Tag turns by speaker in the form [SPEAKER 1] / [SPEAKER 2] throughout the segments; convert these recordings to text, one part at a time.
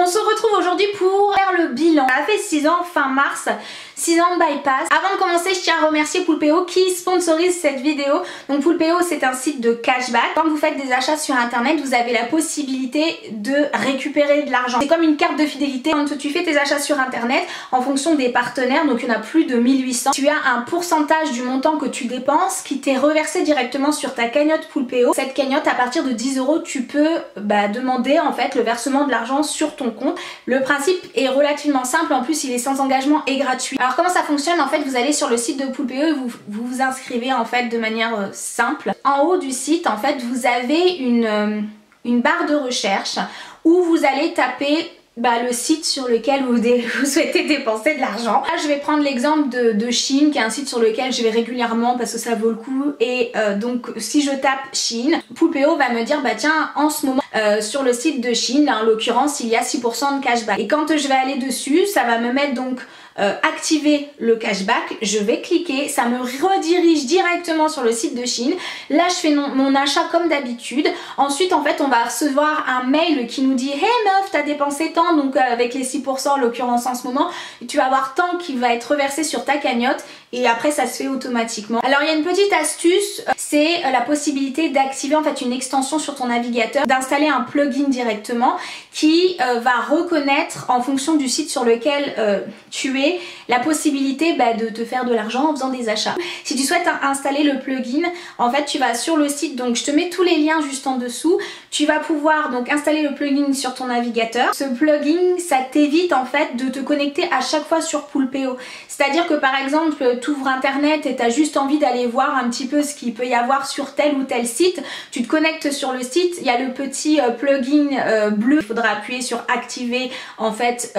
[SPEAKER 1] On se retrouve aujourd'hui pour faire le bilan. Ça fait 6 ans fin mars, 6 ans de bypass. Avant de commencer, je tiens à remercier Poulpeo qui sponsorise cette vidéo. Donc Poulpeo, c'est un site de cashback. Quand vous faites des achats sur internet, vous avez la possibilité de récupérer de l'argent. C'est comme une carte de fidélité. Quand tu fais tes achats sur internet, en fonction des partenaires, donc il y en a plus de 1800, tu as un pourcentage du montant que tu dépenses qui t'est reversé directement sur ta cagnotte Poulpeo. Cette cagnotte, à partir de 10 €, tu peux demander en fait le versement de l'argent sur ton compte. Le principe est relativement simple, en plus il est sans engagement et gratuit. Alors comment ça fonctionne? En fait, vous allez sur le site de Poulpeo et vous vous inscrivez en fait de manière simple. En haut du site, en fait, vous avez une barre de recherche où vous allez taper le site sur lequel vous souhaitez dépenser de l'argent. Là je vais prendre l'exemple de Shein, qui est un site sur lequel je vais régulièrement parce que ça vaut le coup, et donc si je tape Shein, Poulpeo va me dire tiens, en ce moment sur le site de Shein, en l'occurrence il y a 6% de cashback, et quand je vais aller dessus, ça va me mettre donc activer le cashback. Je vais cliquer, ça me redirige directement sur le site de Shein. Là je fais mon achat comme d'habitude. Ensuite en fait on va recevoir un mail qui nous dit hey meuf, t'as dépensé tant, donc avec les 6% en l'occurrence en ce moment, tu vas avoir tant qui va être reversé sur ta cagnotte, et après ça se fait automatiquement. Alors il y a une petite astuce, c'est la possibilité d'activer en fait une extension sur ton navigateur, d'installer un plugin directement qui va reconnaître en fonction du site sur lequel tu es la possibilité de te faire de l'argent en faisant des achats. Si tu souhaites installer le plugin, en fait tu vas sur le site, donc je te mets tous les liens juste en dessous, tu vas pouvoir donc installer le plugin sur ton navigateur. Ce plugin, ça t'évite en fait de te connecter à chaque fois sur Poulpeo. C'est-à-dire que par exemple tu ouvres internet et tu as juste envie d'aller voir un petit peu ce qu'il peut y avoir sur tel ou tel site, tu te connectes sur le site, il y a le petit plugin bleu, il faudra appuyer sur activer, en fait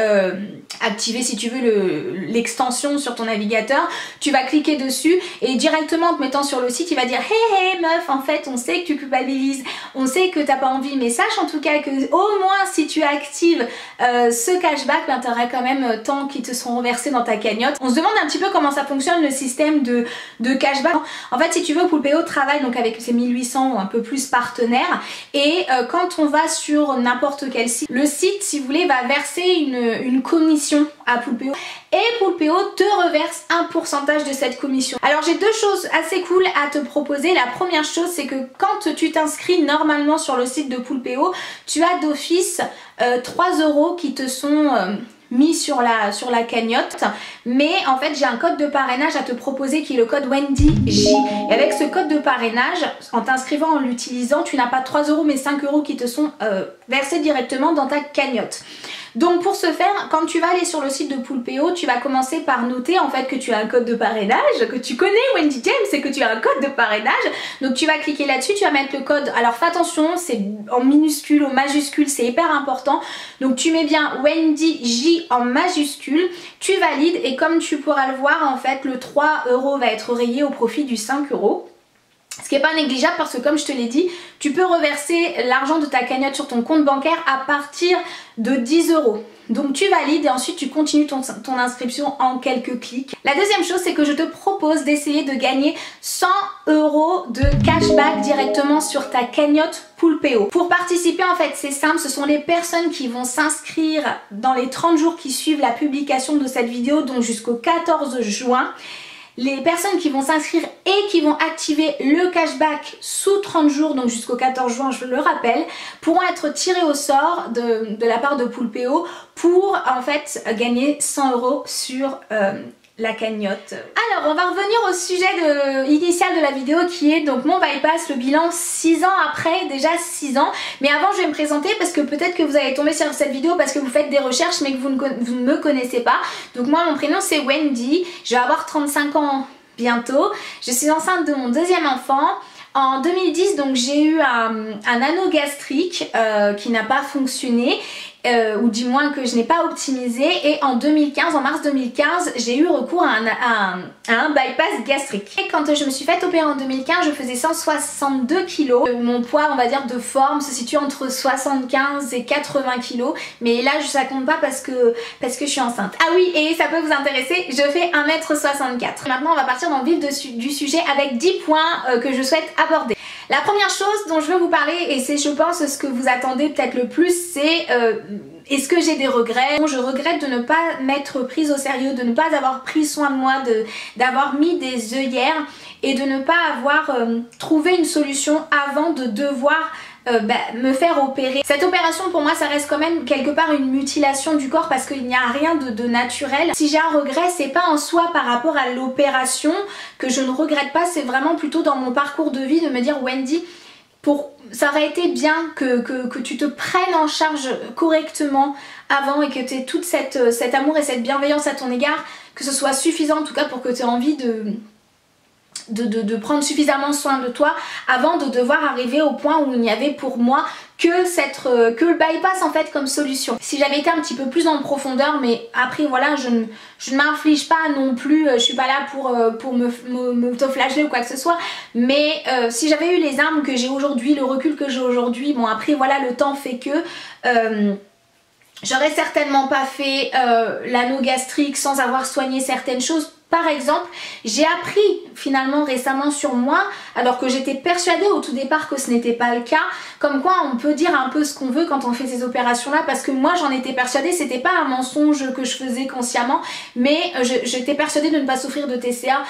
[SPEAKER 1] activer si tu veux l'extension sur ton navigateur, tu vas cliquer dessus et directement en te mettant sur le site il va dire hey meuf, en fait on sait que tu culpabilises, on sait que t'as pas envie, mais sache en tout cas que au moins si tu actives ce cashback, tu auras quand même tant qui te seront reversés dans ta cagnotte. On se demande un petit peu comment ça fonctionne le système de cashback. En fait si tu veux, Poulpeo travaille donc avec ses 1800 ou un peu plus partenaires, et quand on va sur n'importe quel site, le site si vous voulez va verser une commission à Poulpeo, et Poulpeo te reverse un pourcentage de cette commission. Alors j'ai deux choses assez cool à te proposer. La première chose, c'est que quand tu t'inscris normalement sur le site de Poulpeo, tu as d'office 3 € qui te sont mis sur la cagnotte, mais en fait j'ai un code de parrainage à te proposer qui est le code WendyJ, et avec ce code de parrainage, en t'inscrivant, en l'utilisant, tu n'as pas 3 € mais 5 € qui te sont versés directement dans ta cagnotte. Donc pour ce faire, quand tu vas aller sur le site de Poulpeo, tu vas commencer par noter en fait que tu as un code de parrainage, que tu connais Wendy James, c'est que tu as un code de parrainage. Donc tu vas cliquer là-dessus, tu vas mettre le code. Alors fais attention, c'est en minuscule, au majuscule, c'est hyper important. Donc tu mets bien WendyJ en majuscule, tu valides, et comme tu pourras le voir en fait, le 3 € va être rayé au profit du 5 €. Ce qui n'est pas négligeable parce que comme je te l'ai dit, tu peux reverser l'argent de ta cagnotte sur ton compte bancaire à partir de 10 €. Donc tu valides et ensuite tu continues ton inscription en quelques clics. La deuxième chose, c'est que je te propose d'essayer de gagner 100 € de cashback directement sur ta cagnotte Poulpeo. Pour participer en fait c'est simple, ce sont les personnes qui vont s'inscrire dans les 30 jours qui suivent la publication de cette vidéo, donc jusqu'au 14 juin. Les personnes qui vont s'inscrire et qui vont activer le cashback sous 30 jours, donc jusqu'au 14 juin, je le rappelle, pourront être tirées au sort de la part de Poulpeo pour en fait gagner 100 € sur la cagnotte. Alors on va revenir au sujet initial de la vidéo, qui est donc mon bypass, le bilan 6 ans après, déjà 6 ans. Mais avant je vais me présenter parce que peut-être que vous allez tomber sur cette vidéo parce que vous faites des recherches mais que vous ne me connaissez pas. Donc moi mon prénom c'est Wendy, je vais avoir 35 ans bientôt, je suis enceinte de mon deuxième enfant. En 2010 donc j'ai eu un anneau gastrique qui n'a pas fonctionné, ou du moins que je n'ai pas optimisé, et en 2015, en mars 2015, j'ai eu recours à un bypass gastrique. Et quand je me suis fait opérer en 2015, je faisais 162 kg. Mon poids, on va dire de forme, se situe entre 75 et 80 kg, mais là ça compte pas parce que je suis enceinte. Ah oui, et ça peut vous intéresser, je fais 1 m 64. Maintenant on va partir dans le vif du sujet avec 10 points que je souhaite aborder. La première chose dont je veux vous parler, et c'est je pense ce que vous attendez peut-être le plus, c'est est-ce que j'ai des regrets? Je regrette de ne pas m'être prise au sérieux, de ne pas avoir pris soin de moi, d'avoir mis des œillères et de ne pas avoir trouvé une solution avant de devoir me faire opérer. Cette opération pour moi ça reste quand même quelque part une mutilation du corps parce qu'il n'y a rien de naturel. Si j'ai un regret, c'est pas en soi par rapport à l'opération que je ne regrette pas, c'est vraiment plutôt dans mon parcours de vie de me dire Wendy, ça aurait été bien que tu te prennes en charge correctement avant et que tu aies tout cet amour et cette bienveillance à ton égard, que ce soit suffisant en tout cas pour que tu aies envie de prendre suffisamment soin de toi avant de devoir arriver au point où il n'y avait pour moi que le bypass en fait comme solution. Si j'avais été un petit peu plus en profondeur, mais après voilà, je ne m'inflige pas non plus, je suis pas là pour m'autoflageller ou quoi que ce soit, mais si j'avais eu les armes que j'ai aujourd'hui, le recul que j'ai aujourd'hui, bon après voilà, le temps fait que j'aurais certainement pas fait l'anneau gastrique sans avoir soigné certaines choses. Par exemple, j'ai appris finalement récemment sur moi, alors que j'étais persuadée au tout départ que ce n'était pas le cas, comme quoi on peut dire un peu ce qu'on veut quand on fait ces opérations là, parce que moi j'en étais persuadée, c'était pas un mensonge que je faisais consciemment, mais j'étais persuadée de ne pas souffrir de TCA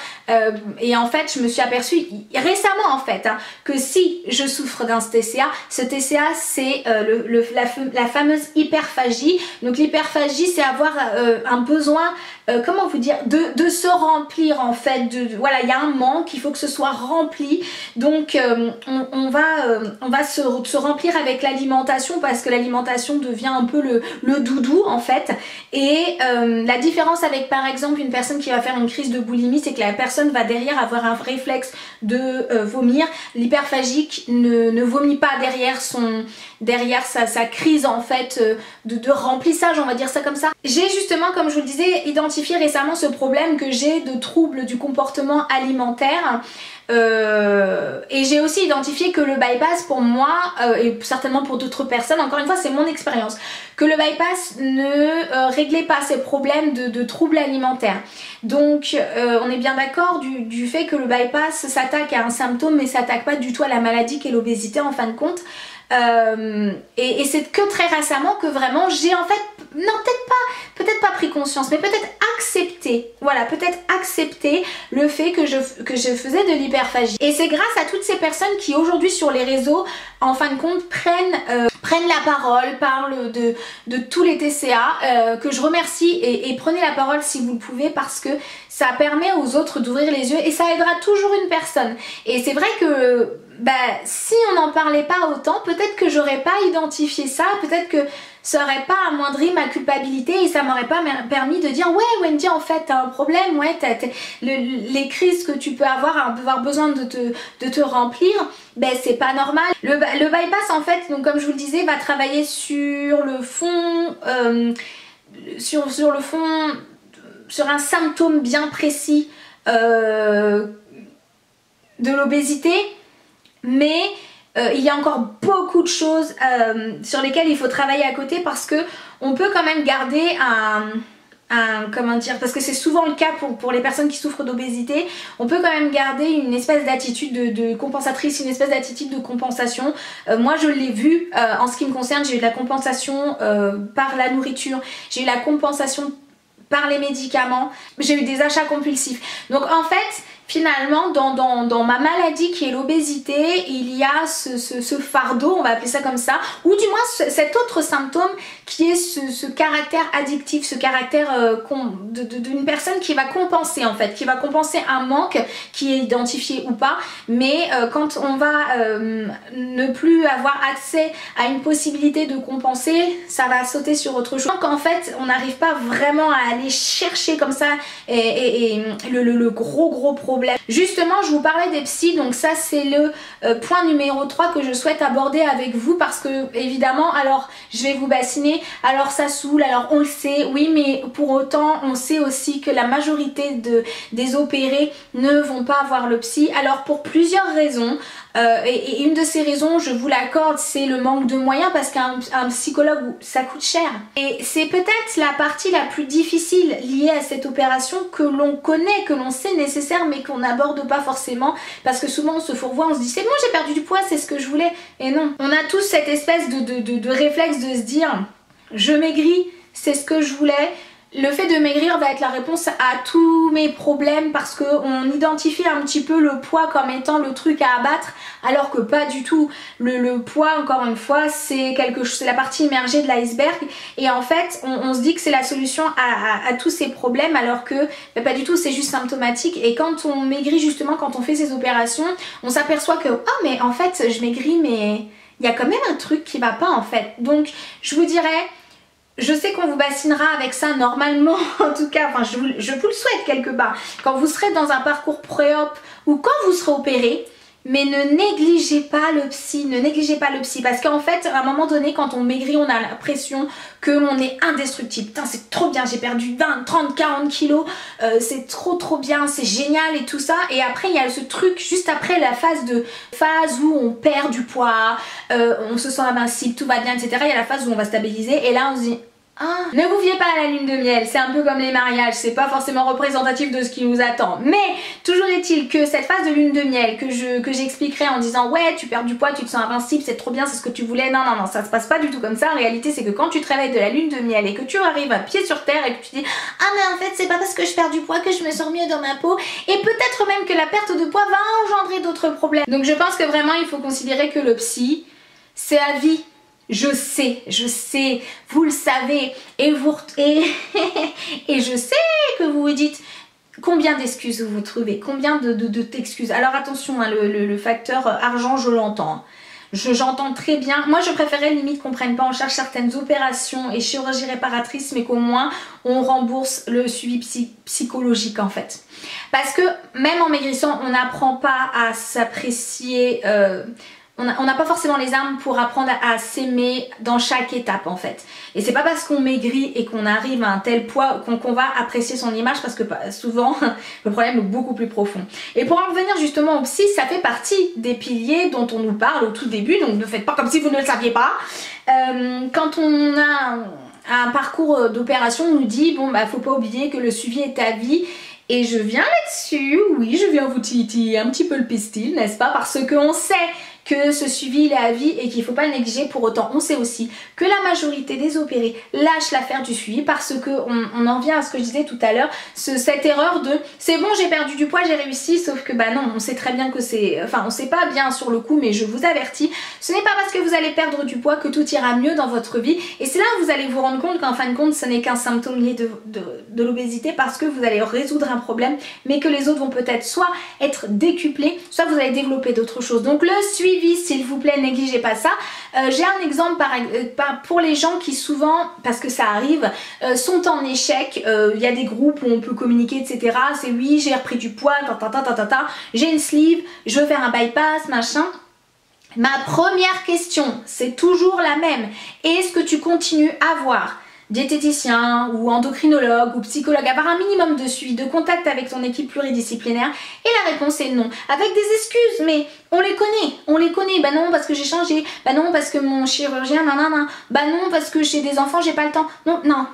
[SPEAKER 1] et en fait je me suis aperçue récemment en fait que si je souffre d'un TCA, ce TCA c'est la fameuse hyperphagie. Donc l'hyperphagie c'est avoir un besoin, comment vous dire, de se remplir en fait, voilà, il y a un manque, il faut que ce soit rempli, donc on va se remplir avec l'alimentation parce que l'alimentation devient un peu le doudou en fait. Et la différence avec par exemple une personne qui va faire une crise de boulimie, c'est que la personne va derrière avoir un réflexe de vomir. L'hyperphagique ne vomit pas derrière sa crise en fait de remplissage, on va dire ça comme ça. J'ai justement, comme je vous le disais, identifié récemment ce problème que j'ai de troubles du comportement alimentaire. Et j'ai aussi identifié que le bypass pour moi et certainement pour d'autres personnes, encore une fois c'est mon expérience, que le bypass ne réglait pas ces problèmes de troubles alimentaires. Donc on est bien d'accord du fait que le bypass s'attaque à un symptôme mais s'attaque pas du tout à la maladie qu'est l'obésité en fin de compte. Et c'est que très récemment que vraiment j'ai en fait, non peut-être pas pris conscience, mais peut-être accepté, voilà, peut-être accepté le fait que je faisais de l'hyperphagie. Et c'est grâce à toutes ces personnes qui aujourd'hui sur les réseaux en fin de compte prennent la parole, parlent de tous les TCA, que je remercie, et prenez la parole si vous le pouvez parce que ça permet aux autres d'ouvrir les yeux et ça aidera toujours une personne. Et c'est vrai que si on n'en parlait pas autant, peut-être que j'aurais pas identifié ça, peut-être que ça aurait pas amoindri ma culpabilité et ça m'aurait pas permis de dire ouais Wendy en fait t'as un problème, ouais les crises que tu peux avoir besoin de te remplir, c'est pas normal. Le bypass en fait, donc comme je vous le disais, va travailler sur le fond, sur un symptôme bien précis de l'obésité, mais il y a encore beaucoup de choses sur lesquelles il faut travailler à côté parce que on peut quand même garder comment dire, parce que c'est souvent le cas pour les personnes qui souffrent d'obésité, on peut quand même garder une espèce d'attitude de compensatrice, une espèce d'attitude de compensation. Moi je l'ai vu en ce qui me concerne, j'ai eu de la compensation par la nourriture, j'ai eu la compensation par les médicaments, j'ai eu des achats compulsifs. Donc en fait finalement dans ma maladie qui est l'obésité, il y a ce fardeau, on va appeler ça comme ça, ou du moins cet autre symptôme qui est ce caractère addictif, ce caractère d'une personne qui va compenser en fait, qui va compenser un manque qui est identifié ou pas, mais quand on va ne plus avoir accès à une possibilité de compenser, ça va sauter sur autre chose. Donc en fait on n'arrive pas vraiment à aller chercher comme ça et le gros problème. Justement je vous parlais des psys, donc ça c'est le point numéro 3 que je souhaite aborder avec vous parce que évidemment, alors je vais vous bassiner, alors ça saoule, alors on le sait, oui, mais pour autant on sait aussi que la majorité des opérés ne vont pas voir le psy, alors pour plusieurs raisons. Et une de ces raisons, je vous l'accorde, c'est le manque de moyens parce qu'un psychologue ça coûte cher. Et c'est peut-être la partie la plus difficile liée à cette opération que l'on connaît, que l'on sait nécessaire mais qu'on n'aborde pas forcément parce que souvent on se fourvoie, on se dit c'est bon j'ai perdu du poids, c'est ce que je voulais. Et non, on a tous cette espèce de réflexe de se dire je maigris, c'est ce que je voulais. Le fait de maigrir va être la réponse à tous mes problèmes parce qu'on identifie un petit peu le poids comme étant le truc à abattre alors que pas du tout. Le poids, encore une fois, c'est la partie immergée de l'iceberg et en fait on se dit que c'est la solution à tous ces problèmes alors que pas du tout, c'est juste symptomatique. Et quand on maigrit justement, quand on fait ces opérations, on s'aperçoit que oh mais en fait je maigris mais il y a quand même un truc qui va pas en fait. Donc je vous dirais, je sais qu'on vous bassinera avec ça normalement, en tout cas, enfin je vous le souhaite quelque part, quand vous serez dans un parcours pré-op ou quand vous serez opéré, mais ne négligez pas le psy, ne négligez pas le psy parce qu'en fait à un moment donné quand on maigrit on a l'impression qu'on est indestructible. Putain c'est trop bien, j'ai perdu 20, 30, 40 kilos, c'est trop bien, c'est génial et tout ça. Et après il y a ce truc juste après la phase où on perd du poids, on se sent invincible, tout va bien etc. Il y a la phase où on va stabiliser et là on se dit ah, ne vous fiez pas à la lune de miel, c'est un peu comme les mariages, c'est pas forcément représentatif de ce qui nous attend. Mais toujours est-il que cette phase de lune de miel que j'expliquerai en disant ouais tu perds du poids, tu te sens invincible, c'est trop bien, c'est ce que tu voulais, non ça se passe pas du tout comme ça. En réalité c'est que quand tu te réveilles de la lune de miel et que tu arrives à pied sur terre et que tu dis ah mais en fait c'est pas parce que je perds du poids que je me sens mieux dans ma peau, et peut-être même que la perte de poids va engendrer d'autres problèmes. Donc je pense que vraiment il faut considérer que le psy c'est à vie. Je sais, vous le savez, et je sais que vous vous dites combien d'excuses vous trouvez, combien d'excuses. Alors attention, hein, le facteur argent, je l'entends. J'entends très bien. Moi je préférais limite qu'on prenne pas en charge certaines opérations et chirurgies réparatrices, mais qu'au moins on rembourse le suivi psychologique en fait. Parce que même en maigrissant, on n'apprend pas à s'apprécier. On n'a pas forcément les armes pour apprendre à s'aimer dans chaque étape en fait. Et c'est pas parce qu'on maigrit et qu'on arrive à un tel poids qu'on va apprécier son image, parce que souvent le problème est beaucoup plus profond. Et pour en revenir justement au psy, ça fait partie des piliers dont on nous parle au tout début, donc ne faites pas comme si vous ne le saviez pas. Quand on a un parcours d'opération, on nous dit bon bah faut pas oublier que le suivi est à vie. Et je viens là-dessus, oui je viens vous titiller un petit peu le pistil, n'est-ce pas, parce qu'on sait que ce suivi il est à vie et qu'il ne faut pas le négliger. Pour autant on sait aussi que la majorité des opérés lâchent l'affaire du suivi parce qu'on en vient à ce que je disais tout à l'heure, cette erreur de c'est bon j'ai perdu du poids, j'ai réussi, sauf que bah non, on sait très bien que c'est, enfin on sait pas bien sur le coup, mais je vous avertis, ce n'est pas parce que vous allez perdre du poids que tout ira mieux dans votre vie. Et c'est là où vous allez vous rendre compte qu'en fin de compte ce n'est qu'un symptôme lié de l'obésité, parce que vous allez résoudre un problème mais que les autres vont peut-être soit être décuplés, soit vous allez développer d'autres choses. Donc le suivi, s'il vous plaît, négligez pas ça. J'ai un exemple pour les gens qui souvent, parce que ça arrive, sont en échec. Il y a des groupes où on peut communiquer etc. C'est oui j'ai repris du poids, j'ai une sleeve, je veux faire un bypass, machin. Ma première question, c'est toujours la même. Est-ce que tu continues à voir diététicien ou endocrinologue ou psychologue, avoir un minimum de suivi, de contact avec ton équipe pluridisciplinaire? Et la réponse est non, avec des excuses, mais on les connaît, bah non parce que j'ai changé, bah non parce que mon chirurgien, nanana, bah non parce que j'ai des enfants, j'ai pas le temps, non,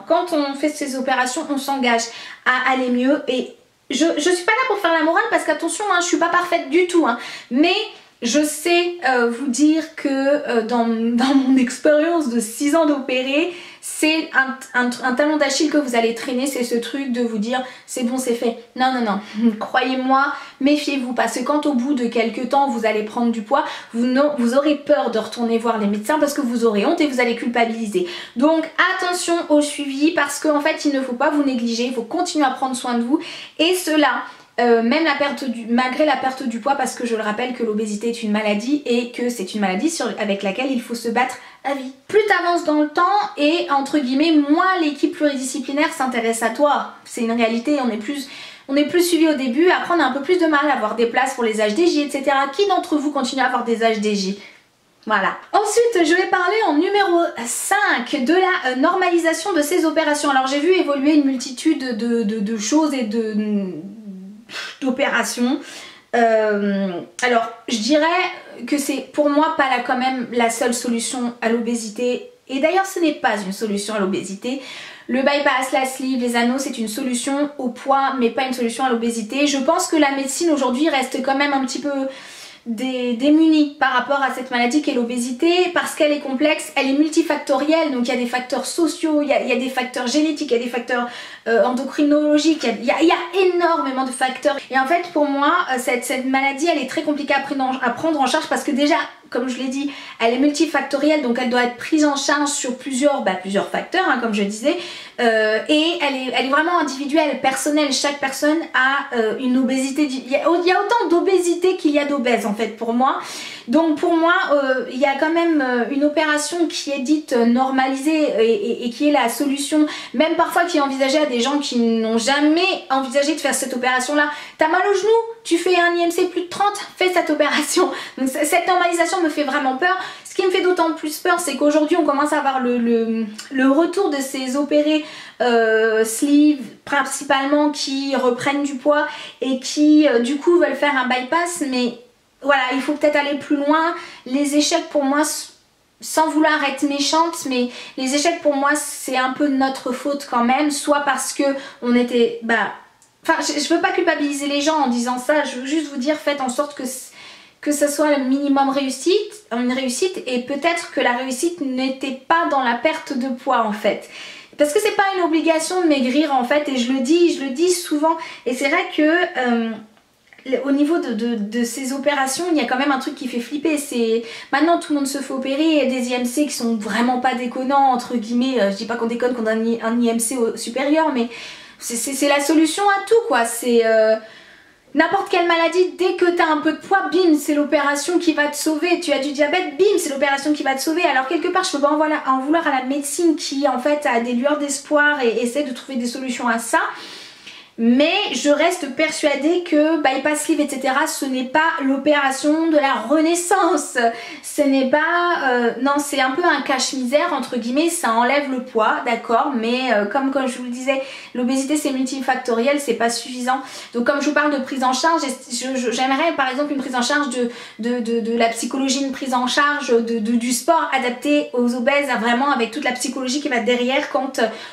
[SPEAKER 1] quand on fait ces opérations, on s'engage à aller mieux. Et je suis pas là pour faire la morale parce qu'attention, hein, je suis pas parfaite du tout, hein, mais je sais vous dire que dans mon expérience de 6 ans d'opérer, c'est un talon d'Achille que vous allez traîner, c'est ce truc de vous dire c'est bon c'est fait. Non, croyez-moi, méfiez-vous, parce que quand au bout de quelques temps vous allez prendre du poids, vous aurez peur de retourner voir les médecins parce que vous aurez honte et vous allez culpabiliser. Donc attention au suivi, parce qu'en fait il ne faut pas vous négliger, il faut continuer à prendre soin de vous, et cela même malgré la perte du poids, parce que je le rappelle que l'obésité est une maladie et que c'est une maladie avec laquelle il faut se battre à vie. Plus tu avances dans le temps et entre guillemets moins l'équipe pluridisciplinaire s'intéresse à toi, c'est une réalité. On est plus suivi au début, après on a un peu plus de mal à avoir des places pour les HDJ etc. Qui d'entre vous continue à avoir des HDJ? Voilà. Ensuite, je vais parler en numéro 5 de la normalisation de ces opérations. Alors j'ai vu évoluer une multitude de choses et d'opérations. Alors je dirais que c'est pour moi pas quand même la seule solution à l'obésité Et d'ailleurs ce n'est pas une solution à l'obésité. Le bypass, la sleeve, les anneaux, c'est une solution au poids mais pas une solution à l'obésité. Je pense que la médecine aujourd'hui reste quand même un petit peu démunie par rapport à cette maladie qu'est l'obésité parce qu'elle est complexe, elle est multifactorielle, donc il y a des facteurs sociaux, il y a des facteurs génétiques, il y a des facteurs endocrinologiques, il y a énormément de facteurs. Et en fait pour moi cette maladie elle est très compliquée à prendre en charge parce que déjà comme je l'ai dit, elle est multifactorielle, donc elle doit être prise en charge sur plusieurs facteurs, hein, comme je disais, et elle est vraiment individuelle, personnelle. Chaque personne a une obésité. Il y a autant d'obésité qu'il y a d'obèses en fait pour moi. Donc pour moi, il y a quand même une opération qui est dite normalisée et qui est la solution, même parfois qui est envisagée à des gens qui n'ont jamais envisagé de faire cette opération-là. T'as mal au genou? Tu fais un IMC plus de 30, fais cette opération. Donc cette normalisation me fait vraiment peur. Ce qui me fait d'autant plus peur, c'est qu'aujourd'hui on commence à avoir le retour de ces opérés sleeve principalement qui reprennent du poids et qui du coup veulent faire un bypass, mais voilà, il faut peut-être aller plus loin. Les échecs pour moi, sans vouloir être méchante, mais les échecs pour moi c'est un peu notre faute quand même, soit parce que on était... Enfin, je veux pas culpabiliser les gens en disant ça, je veux juste vous dire faites en sorte que ça soit le minimum une réussite et peut-être que la réussite n'était pas dans la perte de poids en fait. Parce que c'est pas une obligation de maigrir en fait et je le dis souvent et c'est vrai que... au niveau de ces opérations, il y a quand même un truc qui fait flipper. C'est maintenant tout le monde se fait opérer, il y a des IMC qui sont vraiment pas déconnants entre guillemets. Je dis pas qu'on déconne qu'on a un IMC supérieur, mais c'est la solution à tout quoi. C'est n'importe quelle maladie, dès que tu as un peu de poids, bim, c'est l'opération qui va te sauver. Tu as du diabète, bim, c'est l'opération qui va te sauver. Alors quelque part, je peux pas en vouloir à la médecine qui en fait a des lueurs d'espoir et essaie de trouver des solutions à ça. Mais je reste persuadée que bypass sleeve etc ce n'est pas l'opération de la renaissance, ce n'est pas non, c'est un peu un cache-misère entre guillemets, ça enlève le poids d'accord, mais comme je vous le disais, l'obésité c'est multifactoriel, c'est pas suffisant. Donc comme je vous parle de prise en charge, j'aimerais par exemple une prise en charge de la psychologie, une prise en charge du sport adapté aux obèses, vraiment avec toute la psychologie qui va derrière quant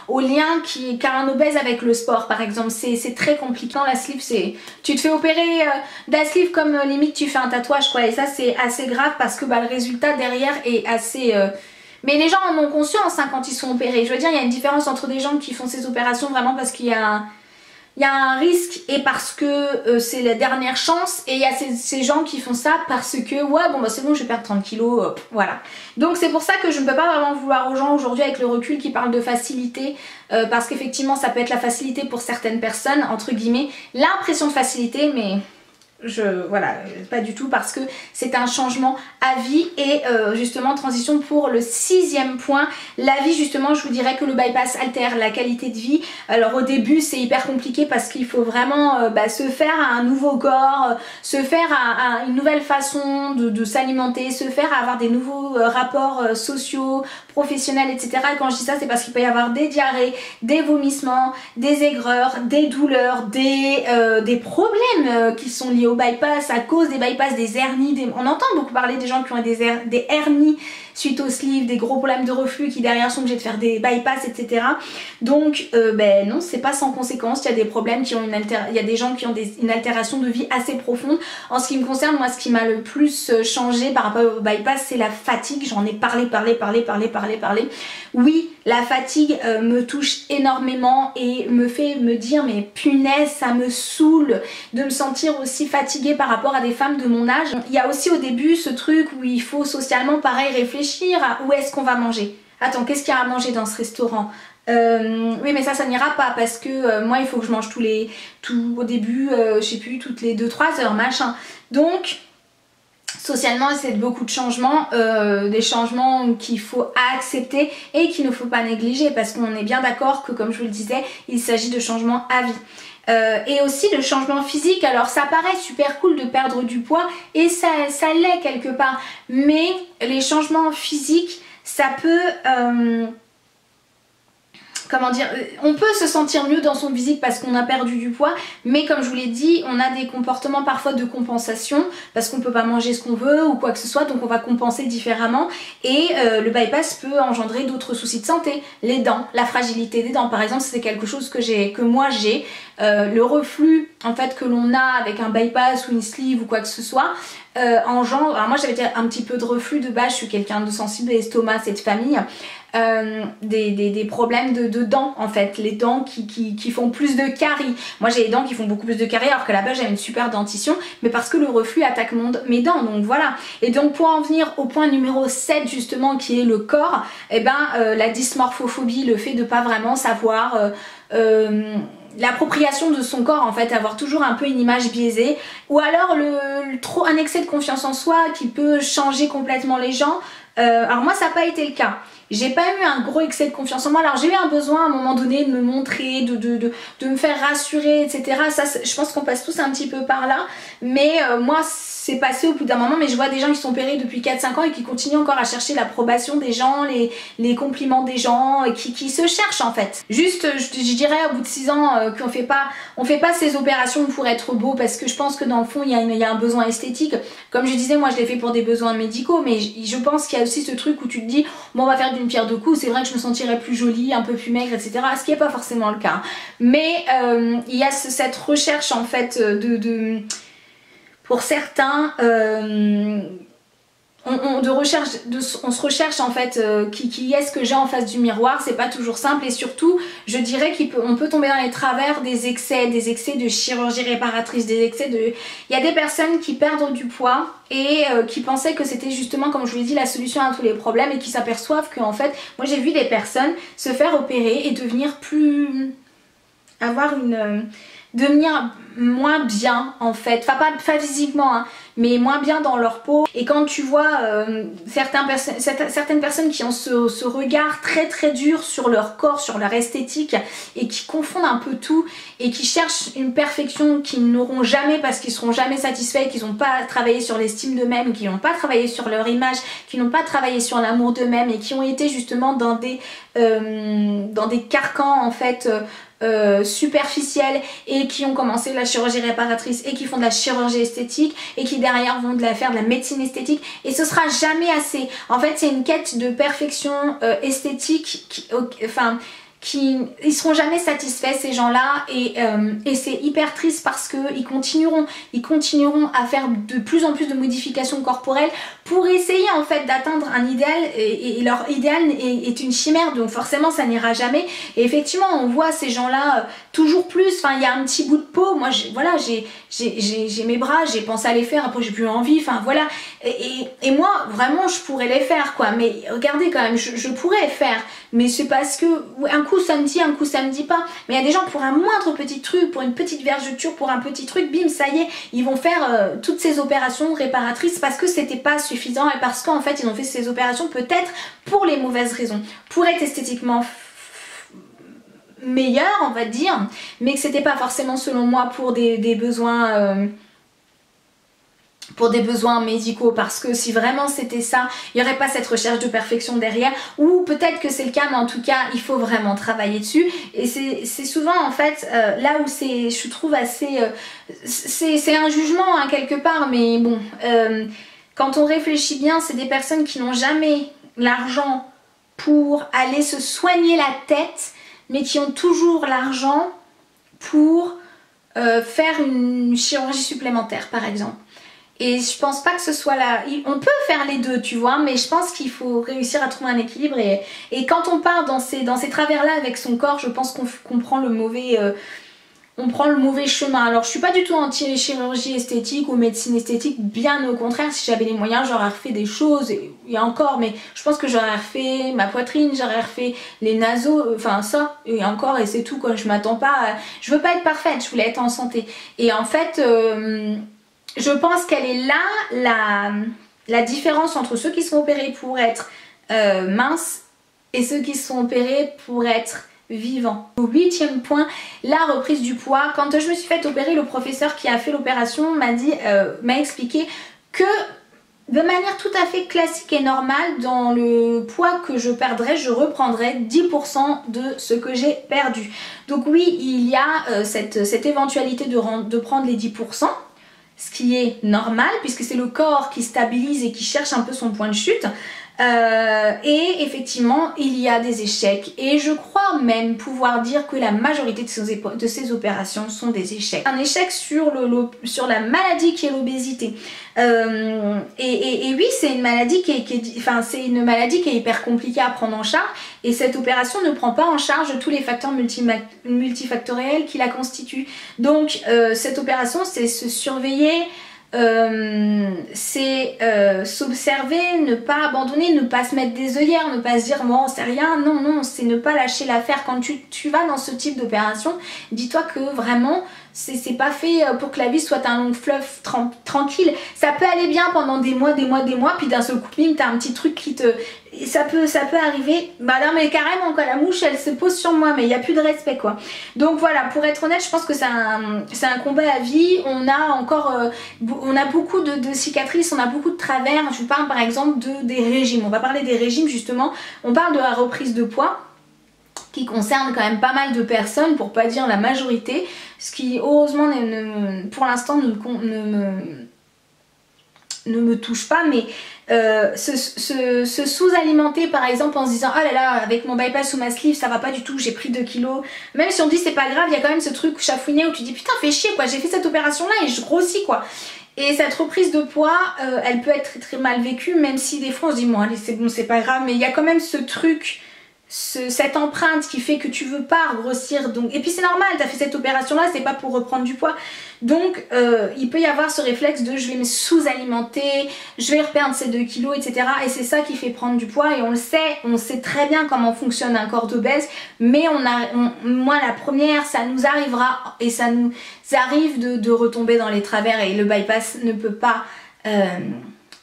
[SPEAKER 1] au lien qu'a un obèse avec le sport par exemple. C'est très compliqué. La sleeve, c'est... Tu te fais opérer de la sleeve comme limite tu fais un tatouage quoi. Et ça c'est assez grave parce que le résultat derrière est assez... Mais les gens en ont conscience hein, quand ils sont opérés. Je veux dire, il y a une différence entre des gens qui font ces opérations vraiment parce qu'il y a un risque et parce que c'est la dernière chance, et il y a ces gens qui font ça parce que ouais bon bah c'est bon je vais perdre 30 kilos, voilà. Donc c'est pour ça que je ne peux pas vraiment vouloir aux gens aujourd'hui avec le recul qui parlent de facilité, parce qu'effectivement ça peut être la facilité pour certaines personnes, entre guillemets, l'impression de facilité, mais... voilà, pas du tout parce que c'est un changement à vie et justement transition pour le 6e point, la vie. Justement je vous dirais que le bypass altère la qualité de vie. Alors au début c'est hyper compliqué parce qu'il faut vraiment se faire à un nouveau corps, se faire à une nouvelle façon de s'alimenter, se faire à avoir des nouveaux rapports sociaux, professionnels etc. Et quand je dis ça c'est parce qu'il peut y avoir des diarrhées, des vomissements, des aigreurs, des douleurs, des problèmes qui sont liés au bypass, à cause des bypass, des hernies, on entend beaucoup parler des gens qui ont des hernies suite au sleeve, des gros problèmes de reflux qui derrière sont obligés de faire des bypass etc. Donc non, c'est pas sans conséquence, il y a des problèmes il y a des gens qui ont une altération de vie assez profonde. En ce qui me concerne, moi ce qui m'a le plus changé par rapport au bypass c'est la fatigue. J'en ai parlé. Oui, la fatigue me touche énormément et me fait me dire mais punaise, ça me saoule de me sentir aussi fatiguée par rapport à des femmes de mon âge. Il y a aussi au début ce truc où il faut socialement pareil réfléchir à où est-ce qu'on va manger. Attends, qu'est-ce qu'il y a à manger dans ce restaurant? Oui mais ça n'ira pas parce que moi il faut que je mange au début, je sais plus, toutes les 2-3 heures machin. Donc socialement c'est beaucoup de changements, des changements qu'il faut accepter et qu'il ne faut pas négliger parce qu'on est bien d'accord que comme je vous le disais il s'agit de changements à vie. Et aussi de changements physiques. Alors ça paraît super cool de perdre du poids et ça l'est quelque part, mais les changements physiques ça peut... comment dire, on peut se sentir mieux dans son physique parce qu'on a perdu du poids, mais comme je vous l'ai dit, on a des comportements parfois de compensation parce qu'on peut pas manger ce qu'on veut ou quoi que ce soit, donc on va compenser différemment et le bypass peut engendrer d'autres soucis de santé, les dents, la fragilité des dents par exemple, c'est quelque chose que moi j'ai, le reflux en fait que l'on a avec un bypass ou une sleeve ou quoi que ce soit, engendre, alors moi j'avais un petit peu de reflux de base, je suis quelqu'un de sensible à l'estomac, c'est de famille, des problèmes de dents en fait, les dents qui font plus de caries. Moi j'ai les dents qui font beaucoup plus de caries alors qu'à la base j'avais une super dentition, mais parce que le reflux attaque mes dents, donc voilà. Et donc pour en venir au point numéro 7 justement qui est le corps, et ben la dysmorphophobie, le fait de pas vraiment savoir l'appropriation de son corps en fait, avoir toujours un peu une image biaisée, ou alors un excès de confiance en soi qui peut changer complètement les gens. Alors moi ça n'a pas été le cas. J'ai pas eu un gros excès de confiance en moi, alors j'ai eu un besoin à un moment donné de me montrer, de me faire rassurer, etc. Ça, je pense qu'on passe tous un petit peu par là, mais moi c'est passé au bout d'un moment, mais je vois des gens qui sont opérés depuis 4-5 ans et qui continuent encore à chercher l'approbation des gens, les compliments des gens, et qui se cherchent en fait. Juste, je dirais au bout de 6 ans qu'on fait pas ces opérations pour être beau, parce que je pense que dans le fond il y a un besoin esthétique. Comme je disais, moi je l'ai fait pour des besoins médicaux, mais je pense qu'il y a aussi ce truc où tu te dis, bon on va faire d'une pierre deux coups, c'est vrai que je me sentirais plus jolie, un peu plus maigre, etc. Ce qui n'est pas forcément le cas. Mais il y a cette recherche en fait pour certains, on se recherche en fait qui est-ce que j'ai en face du miroir, c'est pas toujours simple, et surtout je dirais qu'on peut tomber dans les travers des excès de chirurgie réparatrice, il y a des personnes qui perdent du poids et qui pensaient que c'était justement, comme je vous l'ai dit, la solution à tous les problèmes, et qui s'aperçoivent qu'en fait, moi j'ai vu des personnes se faire opérer et devenir devenir moins bien en fait, enfin pas physiquement hein, mais moins bien dans leur peau. Et quand tu vois certaines personnes qui ont ce regard très dur sur leur corps, sur leur esthétique, et qui confondent un peu tout et qui cherchent une perfection qu'ils n'auront jamais parce qu'ils seront jamais satisfaits, qu'ils n'ont pas travaillé sur l'estime d'eux-mêmes, qui n'ont pas travaillé sur leur image, qui n'ont pas travaillé sur l'amour d'eux-mêmes, et qui ont été justement dans des carcans en fait superficielles, et qui ont commencé la chirurgie réparatrice et qui font de la chirurgie esthétique et qui derrière vont faire de la médecine esthétique, et ce sera jamais assez. En fait c'est une quête de perfection esthétique ils seront jamais satisfaits ces gens-là, et c'est hyper triste parce que ils continueront à faire de plus en plus de modifications corporelles pour essayer en fait d'atteindre un idéal, et leur idéal est une chimère, donc forcément ça n'ira jamais. Et effectivement on voit ces gens-là toujours plus, enfin il y a un petit bout de peau, moi voilà, j'ai mes bras, j'ai pensé à les faire, après j'ai plus envie, enfin voilà, et moi vraiment je pourrais les faire quoi, mais regardez quand même, je pourrais les faire, mais c'est parce que un coup ça me dit, un coup ça me dit pas. Mais il y a des gens pour un moindre petit truc, pour une petite vergeture, pour un petit truc, bim, ça y est, ils vont faire toutes ces opérations réparatrices parce que c'était pas suffisant, et parce qu'en fait ils ont fait ces opérations peut-être pour les mauvaises raisons, pour être esthétiquement meilleur on va dire, mais que c'était pas forcément selon moi pour des besoins médicaux, parce que si vraiment c'était ça, il n'y aurait pas cette recherche de perfection derrière, ou peut-être que c'est le cas, mais en tout cas il faut vraiment travailler dessus. Et c'est souvent en fait là où je trouve assez c'est un jugement hein, quelque part, mais bon quand on réfléchit bien, c'est des personnes qui n'ont jamais l'argent pour aller se soigner la tête, mais qui ont toujours l'argent pour faire une chirurgie supplémentaire par exemple. Et je pense pas que ce soit là, on peut faire les deux tu vois, mais je pense qu'il faut réussir à trouver un équilibre, et quand on part dans ces travers là avec son corps, je pense qu'on prend le mauvais chemin. Alors je suis pas du tout anti chirurgie esthétique ou médecine esthétique, bien au contraire, si j'avais les moyens j'aurais refait des choses, et encore, mais je pense que j'aurais refait ma poitrine, j'aurais refait les naseaux, enfin ça, et encore, et c'est tout quoi. Je m'attends pas je veux pas être parfaite, je voulais être en santé, et en fait je pense qu'elle est là la différence entre ceux qui sont opérés pour être minces et ceux qui sont opérés pour être vivants. Au 8e point, la reprise du poids. Quand je me suis fait opérer, le professeur qui a fait l'opération m'a expliqué que de manière tout à fait classique et normale, dans le poids que je perdrai, je reprendrai 10% de ce que j'ai perdu. Donc oui, il y a cette éventualité de prendre les 10%, ce qui est normal puisque c'est le corps qui stabilise et qui cherche un peu son point de chute. Et effectivement il y a des échecs et je crois même pouvoir dire que la majorité de ces opérations sont des échecs. Un échec sur la maladie qui est l'obésité. Et oui, c'est une maladie qui est hyper compliquée à prendre en charge et cette opération ne prend pas en charge tous les facteurs multifactoriels qui la constituent. Donc cette opération, c'est se surveiller, c'est s'observer, ne pas abandonner, ne pas se mettre des œillères, ne pas se dire bon c'est rien, non, c'est ne pas lâcher l'affaire. Quand tu vas dans ce type d'opération, dis-toi que vraiment c'est pas fait pour que la vie soit un long fleuve tranquille. Ça peut aller bien pendant des mois, puis d'un seul coup, bim, t'as un petit truc qui te... Ça peut arriver, bah non mais carrément quoi, la mouche elle se pose sur moi mais il n'y a plus de respect quoi. Donc voilà, pour être honnête, je pense que c'est un combat à vie. On a encore, on a beaucoup de cicatrices, on a beaucoup de travers. Je vous parle par exemple des régimes, on va parler des régimes justement, on parle de la reprise de poids qui concerne quand même pas mal de personnes, pour pas dire la majorité, ce qui heureusement pour l'instant ne me touche pas, mais se sous-alimenter par exemple en se disant oh là là, avec mon bypass ou ma sleeve ça va pas du tout, j'ai pris 2 kilos, même si on dit c'est pas grave, il y a quand même ce truc chafouiné où tu dis putain fais chier quoi, j'ai fait cette opération là et je grossis quoi. Et cette reprise de poids, elle peut être très très mal vécue, même si des fois on se dit bon allez c'est bon, c'est pas grave, mais il y a quand même ce truc, cette empreinte qui fait que tu veux pas grossir. Donc, et puis c'est normal, tu as fait cette opération là, c'est pas pour reprendre du poids. Donc il peut y avoir ce réflexe de je vais me sous-alimenter, je vais reperdre ces 2 kilos, etc. Et c'est ça qui fait prendre du poids et on sait très bien comment fonctionne un corps d'obèse. Mais moi la première, ça nous arrivera et ça nous arrive de retomber dans les travers et le bypass ne peut pas...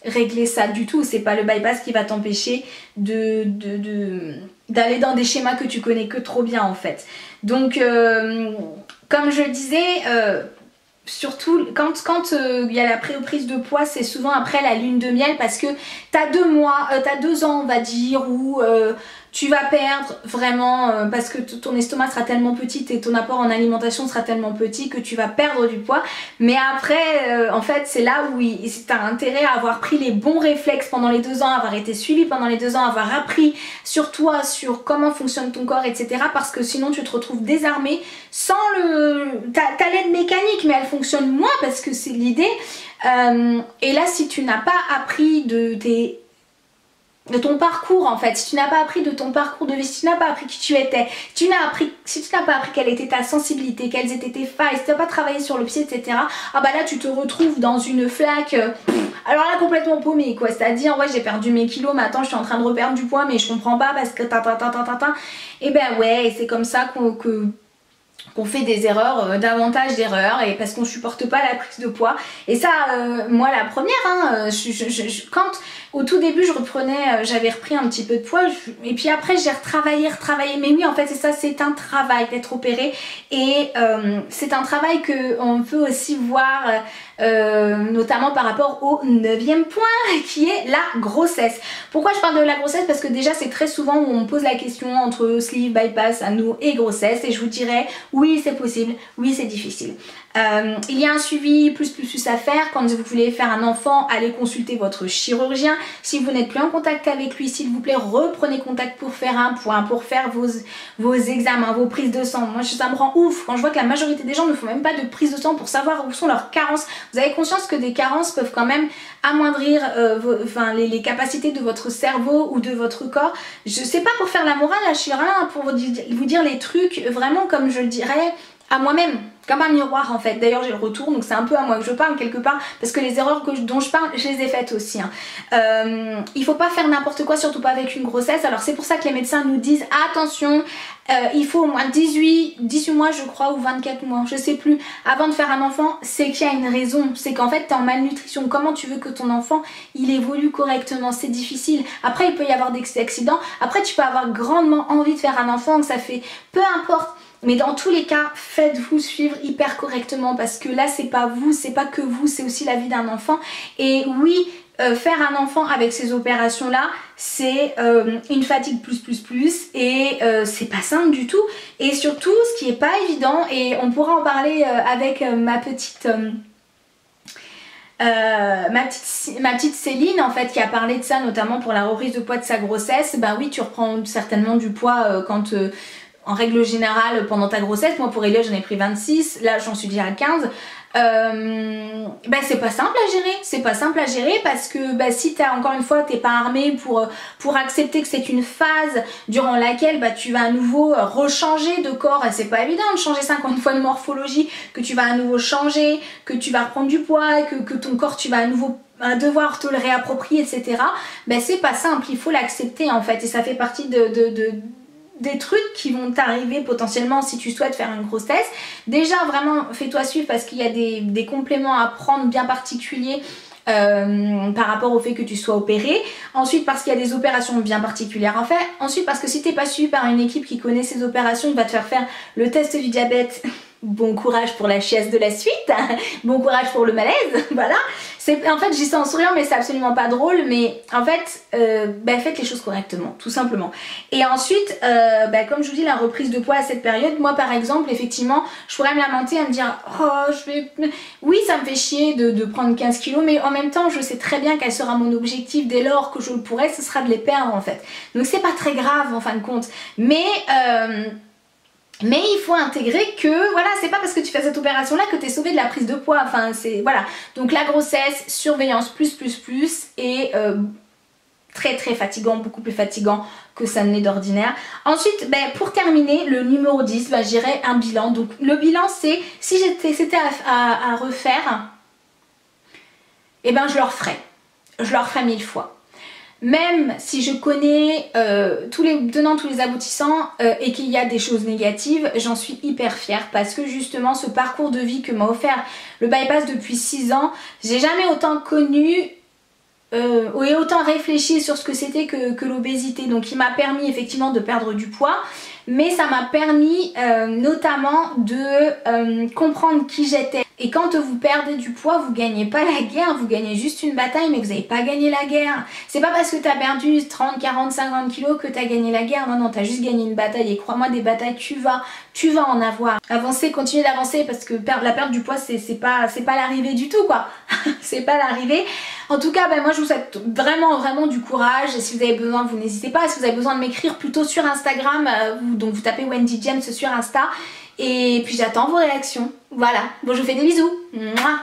[SPEAKER 1] régler ça du tout. C'est pas le bypass qui va t'empêcher d'aller dans des schémas que tu connais que trop bien en fait. Donc comme je disais, surtout quand il y a la pré-prise de poids, c'est souvent après la lune de miel parce que t'as 2 ans on va dire, où tu vas perdre vraiment parce que ton estomac sera tellement petit et ton apport en alimentation sera tellement petit que tu vas perdre du poids. Mais après en fait c'est là où tu as intérêt à avoir pris les bons réflexes pendant les 2 ans, avoir été suivi pendant les 2 ans, avoir appris sur toi, sur comment fonctionne ton corps, etc. Parce que sinon tu te retrouves désarmé sans t'as l'aide mécanique mais elle fonctionne moins parce que c'est l'idée. Et là si tu n'as pas appris de ton parcours en fait, si tu n'as pas appris de ton parcours de vie, si tu n'as pas appris qui tu étais, si tu n'as pas appris quelle était ta sensibilité, quelles étaient tes failles, si tu n'as pas travaillé sur le psy, etc. Ah bah là tu te retrouves dans une flaque, alors là complètement paumée quoi, c'est-à-dire ouais j'ai perdu mes kilos mais attends je suis en train de reperdre du poids mais je comprends pas parce que et ben ouais c'est comme ça qu'on fait des erreurs, davantage d'erreurs, et parce qu'on supporte pas la prise de poids. Et ça, moi la première, hein, quand au tout début je reprenais, j'avais repris un petit peu de poids, et puis après j'ai retravaillé, mais oui en fait c'est ça, c'est un travail d'être opéré, et c'est un travail qu'on peut aussi voir notamment par rapport au 9e point qui est la grossesse. Pourquoi je parle de la grossesse? Parce que déjà c'est très souvent où on pose la question entre sleeve, bypass, anneau et grossesse, et je vous dirais oui c'est possible, oui c'est difficile. Il y a un suivi plus à faire. Quand vous voulez faire un enfant, allez consulter votre chirurgien. Si vous n'êtes plus en contact avec lui, s'il vous plaît, reprenez contact pour faire un point, pour faire vos examens, vos prises de sang. Moi ça me rend ouf quand je vois que la majorité des gens ne font même pas de prise de sang pour savoir où sont leurs carences. Vous avez conscience que des carences peuvent quand même amoindrir les capacités de votre cerveau ou de votre corps. Je sais pas pour faire la morale, là je suis là pour vous dire les trucs vraiment comme je le dirais à moi-même, comme un miroir en fait. D'ailleurs j'ai le retour, donc c'est un peu à moi que je parle quelque part, parce que les erreurs dont je parle, je les ai faites aussi. Il faut pas faire n'importe quoi, surtout pas avec une grossesse. Alors c'est pour ça que les médecins nous disent attention, il faut au moins 18 mois je crois, ou 24 mois, je sais plus, avant de faire un enfant. C'est qu'il y a une raison, c'est qu'en fait tu es en malnutrition. Comment tu veux que ton enfant il évolue correctement? C'est difficile. Après il peut y avoir des accidents, après tu peux avoir grandement envie de faire un enfant, donc ça fait peu importe. Mais dans tous les cas, faites-vous suivre hyper correctement, parce que là c'est pas vous, c'est pas que vous, c'est aussi la vie d'un enfant. Et oui, faire un enfant avec ces opérations là c'est une fatigue plus et c'est pas simple du tout, et surtout ce qui est pas évident, et on pourra en parler avec ma petite Céline en fait, qui a parlé de ça notamment pour la reprise de poids de sa grossesse. Bah oui, tu reprends certainement du poids quand en règle générale pendant ta grossesse. Moi pour Elia j'en ai pris 26, là j'en suis déjà à 15. Bah c'est pas simple à gérer, c'est pas simple à gérer parce que bah, si t'as, encore une fois, t'es pas armé pour accepter que c'est une phase durant laquelle bah, tu vas à nouveau rechanger de corps, et c'est pas évident de changer 50 fois de morphologie, que tu vas à nouveau changer, que tu vas reprendre du poids, que ton corps tu vas à nouveau devoir te le réapproprier, etc. Ben c'est pas simple, il faut l'accepter en fait, et ça fait partie des trucs qui vont t'arriver potentiellement si tu souhaites faire une grossesse. Déjà vraiment fais-toi suivre parce qu'il y a des compléments à prendre bien particuliers par rapport au fait que tu sois opéré. Ensuite parce qu'il y a des opérations bien particulières à faire. Ensuite parce que si t'es pas suivi par une équipe qui connaît ces opérations, il va te faire le test du diabète. Bon courage pour la chiasse de la suite, bon courage pour le malaise, voilà. En fait, je dis ça en souriant, mais c'est absolument pas drôle, mais en fait, bah, faites les choses correctement, tout simplement. Et ensuite, bah, comme je vous dis, la reprise de poids à cette période, moi par exemple, effectivement, je pourrais me lamenter à me dire, oh, oui, ça me fait chier de prendre 15 kilos, mais en même temps, je sais très bien quel sera mon objectif dès lors que je le pourrai, ce sera de les perdre en fait. Donc c'est pas très grave en fin de compte, mais il faut intégrer que voilà, c'est pas parce que tu fais cette opération là que tu es sauvé de la prise de poids, enfin c'est voilà. Donc la grossesse, surveillance plus et très fatigant, beaucoup plus fatigant que ça ne l'est d'ordinaire. Ensuite, ben, pour terminer, le numéro 10, ben, je dirais un bilan. Donc le bilan c'est, si c'était à refaire, et ben je le referais 1000 fois. Même si je connais tous les tenants, tous les aboutissants et qu'il y a des choses négatives, j'en suis hyper fière parce que justement ce parcours de vie que m'a offert le bypass depuis 6 ans, j'ai jamais autant connu et autant réfléchi sur ce que c'était que l'obésité. Donc il m'a permis effectivement de perdre du poids, mais ça m'a permis notamment de comprendre qui j'étais. Et quand vous perdez du poids, vous gagnez pas la guerre, vous gagnez juste une bataille, mais vous n'avez pas gagné la guerre. C'est pas parce que tu as perdu 30, 40, 50 kilos que tu as gagné la guerre. Non, tu as juste gagné une bataille. Et crois-moi, des batailles, tu vas en avoir. Avancer, continuer d'avancer, parce que la perte du poids, c'est pas l'arrivée du tout, quoi. C'est pas l'arrivée. En tout cas, ben, moi je vous souhaite vraiment du courage. Et si vous avez besoin, vous n'hésitez pas. Si vous avez besoin de m'écrire, plutôt sur Instagram, donc vous tapez Wendy James sur Insta. Et puis j'attends vos réactions. Voilà, bon je vous fais des bisous. Mouah.